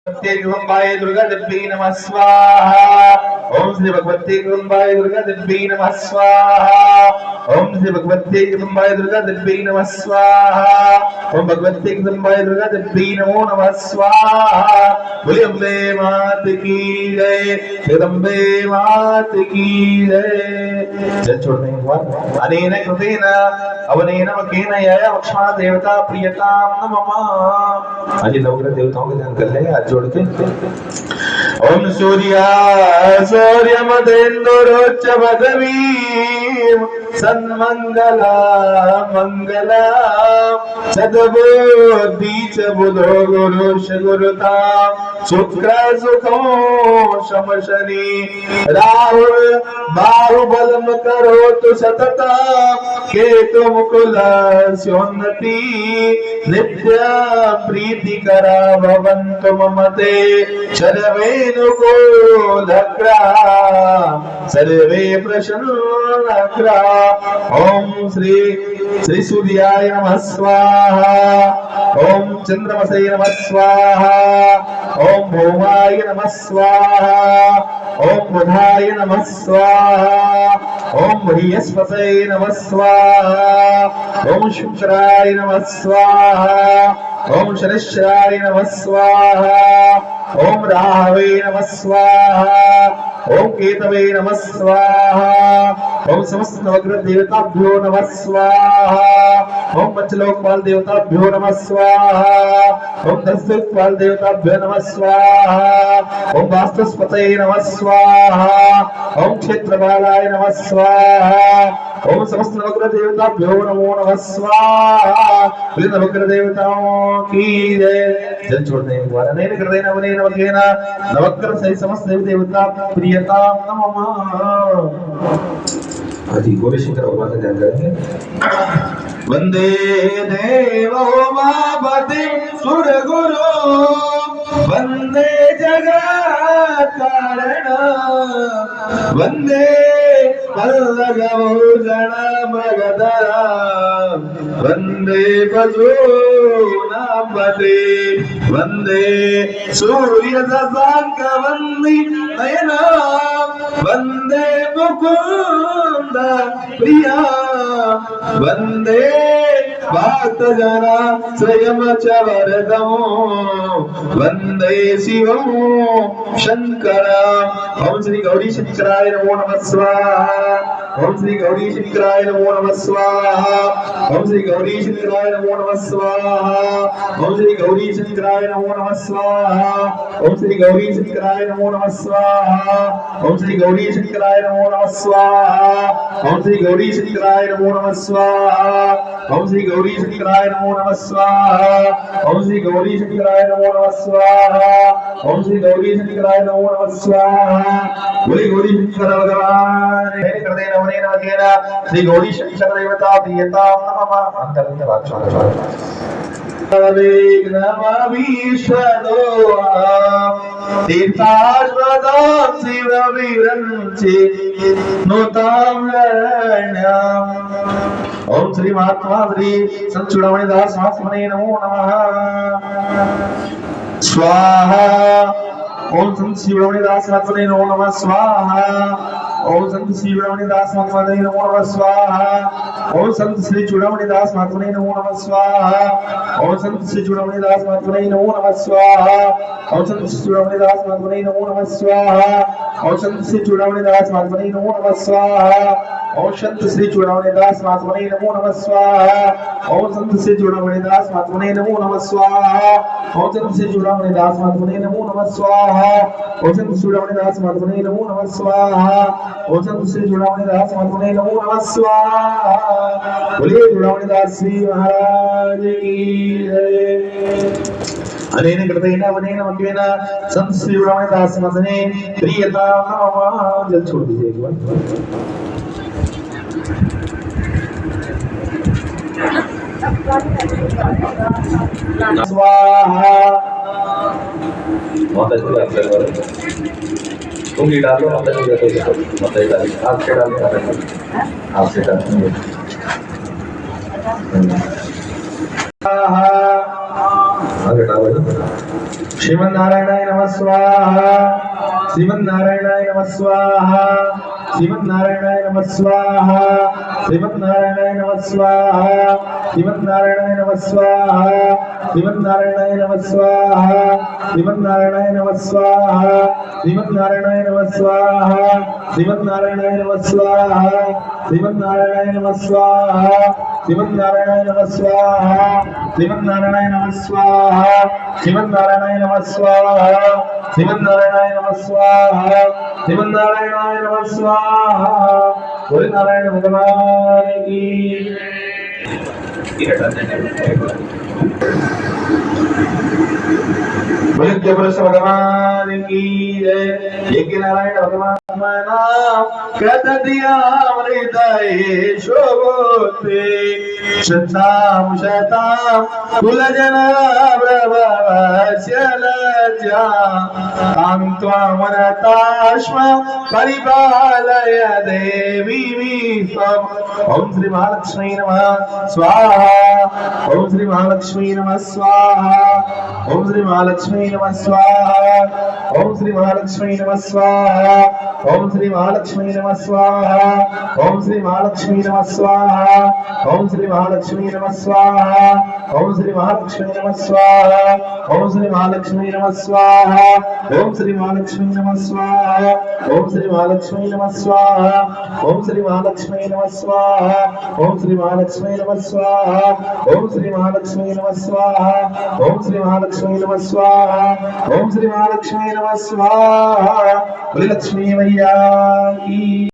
कुंभाय दुर्गा देवी नमः स्वाहा। ओम श्री भगवती कुंभाय दुर्गा देवी नमः स्वाहा। ओम श्री भगवती कुंभाय दुर्गा देवी नमः स्वाहा। ओम भगवती कुंभाय दुर्गा देवी नमो नमः स्वाहा। बोलिए अम्बे मात की जय, जगदम्बे मात की जय। जल छोड़ने के बाद अनेन कृतेन अवनेन वकेन यया लक्ष्मण देवता प्रियताम नमः। आज नवग्रह देवताओं का ध्यान कर ले हाथ जोड़ के। ओम सूर्याय सूर्यमदेन्दुरोच्च पदवीं सन्मंगला मंगला सद्बुद्धि च बुधो गुरुष गुरुतां शुक्र सुखो शमशनि राहुल बाहुबलम करोतु सततं केतु मुकुलस्योन्नति नित्य प्रीतिकरा भवन्तु मम ते सर्वेनुकूलकरा सर्वे प्रसन्नकरा। ओम श्री सूर्याय नमः स्वाहा। ओम चंद्रमसे नमः स्वाहा। ओम भौमाय नमः स्वाहा। ओम बुधाय नमः स्वाहा। ओम बृहस्पतये नमः स्वाहा। ओम शुक्राय नमः स्वाहा। ओम शनिश्चराय नमः स्वाहा। ओम राहवे नमः स्वाहा। ओम केतवे नमः स्वाहा। ओम समस्त नवग्रह देवताभ्यो नमः स्वाहा। ओम पंचलोकपाल देवताभ्यो नमः स्वाहा। ओम दशलोकपाल देवताभ्यो नमः स्वाहा। ओम वास्तुस्पतये नमः स्वाहा। ओम क्षेत्रपालाय नमः स्वाहा। ओम समस्त नवग्रह देवताभ्यो नमो नमः स्वाहा। बोले नवग्रह देवताओं की जय। जल छोड़ने के बाद अनेन कृतेन अवनेन वकेन नवग्रह सहित समस्त देवता प्रियताम नमः। आदि गौरी शंकर भगवान का ध्यान करेंगे। वंदे देवो महापतिं सुरगुरु वंदे जगत् कारण वंदे पल्लवभूषण मगधरा वंदे पशूनांपते वंदे सूर्य शशांक वंदितनयना वंदे मुकुंद प्रिया वंदे भक्तजना श्रियं च वरदं वंदे शिवं शंकरं। ओम श्री गौरी शंकराय नमो नमः स्वाहा। ओम श्री गौरी शंकराय नमो नमः स्वाहा। ओम श्री गौरी शंकराय नमो नमः स्वाहा। ओम श्री गौरी शंकराय नमो नमः स्वाहा। ओम श्री गौरी शंकराय नमो नमः स्वाहा। ओम श्री गौरी शंकराय नमो नमः स्वाहा। ओम श्री गौरी शंकराय नमो नमः स्वाहा। ओम श्री गौरी शंकराय नमो नमः स्वाहा। ओम श्री गौरी शंकराय नमो नमः स्वाहा। ओम श्री गौरी शंकराय नमो नमः स्वाहा। बोले गौरी शंकर भगवान कर देना वनेन वकेन श्री गौरी शंकर देवता प्रियताम नमः। अंतरंग वाक्चार तीर्थास्पदं शिवविरंचि नुतां शरण्यम्। ओम श्री महात्मा श्री संत चूड़ामणि दास महात्मने नमो नमः स्वाहा। ओम संत शिवरामणि दास महात्मने नमो नमः स्वाहा। ओम संत शिवरामणि दास महात्मने नमो नमः स्वाहा। ओम संत श्री चूड़ामणि दास महात्मने नमो नमः स्वाहा। ओम संत श्री चूड़ामणि दास महात्मने नमो नमः स्वाहा। ओम संत श्री चूड़ामणि दास महात्मने नमो नमः स्वाहा। ओम संत श्री चूड़ामणि दास महात्मने नमो नमः स्वाहा। ओम संत श्री चूड़ामणि दास महात्मने नमो नमः स्वाहा। ओम संत श्री चूड़ामणि दास महात्मने नमो नमः स्वाहा। ओम संत श्री चूड़ामणि दास महात्मने नमो नमः स्वाहा। ओम संत श्री चूड़ामणि दास महात्मने नमो नमः स्वाहा। ओम संत श्री चूड़ामणि दास महात्मने नमो नमः स्वाहा। बोलिए चूड़ामणि दास श्री महाराज की जय। अनेन कृतेन अवनेन वकेन संत श्री चूड़ामणि दास महात्मने प्रियताम नमः। जल छोड़ दीजिए एक बार। स्वाहा। माता जी आप करो तुम ही डालो माता जी का तो माता जी डाली आप से डालो आप से डालो स्वाहा। आगे डालो श्रीमन्नारायणाय नमः स्वाहा श्रीमन्नारायणाय नमः स्वाहा श्रीमन्नारायणाय नमः स्वाहा श्रीमन्नारायणाय नमः स्वाहा श्रीमन्नारायणाय नमः स्वाहा श्रीमन्नारायणाय नमः स्वाहा श्रीमन्नारायणाय नमः स्वाहा श्रीमन्नारायणाय नमः स्वाहा श्रीमन्नारायणाय नमः स्वाहा श्रीमन्नारायणाय नमः स्वाहा श्रीमन्नारायणाय नमः स्वाहा श्रीमन्नारायणाय नमः स्वाहा श्रीमन्नारायणाय नमः स्वाहा श्रीमन्नारायणाय नमः स्वाहा श्रीमन्नारायणाय नमः स्वाहा बोले नारायण भगवान की बोले पुरुष भगवान की जय यज्ञ नारायण भगवान हृदय शोभते शतां शतां कुलजनाभ्रवश्यलज्जा तां त्वामनताश्म परिपालय देवी विश्वम्। ओम श्री महालक्ष्मी नमः स्वाहा ओम श्री महालक्ष्मी नमः स्वाहा ओम श्री महालक्ष्मी नमः स्वाहा ओम श्री महालक्ष्मी नमः स्वाहा ओम श्री महालक्ष्मी नमः स्वाहा ओम श्री महालक्ष्मी नमः स्वाहा ओम श्री महालक्ष्मी नमः स्वाहा ओम श्री महालक्ष्मी नमः स्वाहा ओम श्री महालक्ष्मी नमः स्वाहा ओम श्री महालक्ष्मी नमः स्वाहा ओम श्री महालक्ष्मी नमः स्वाहा ओम श्री महालक्ष्मी नमः स्वाहा ओम श्री महालक्ष्मी नमः स्वाहा ओम श्री महालक्ष्मी नमः स्वाहा ओम श्री महालक्ष्मी नमः स्वाहा ओम श्री महालक्ष्मी नमः स्वाहा। बोले लक्ष्मी मैया की।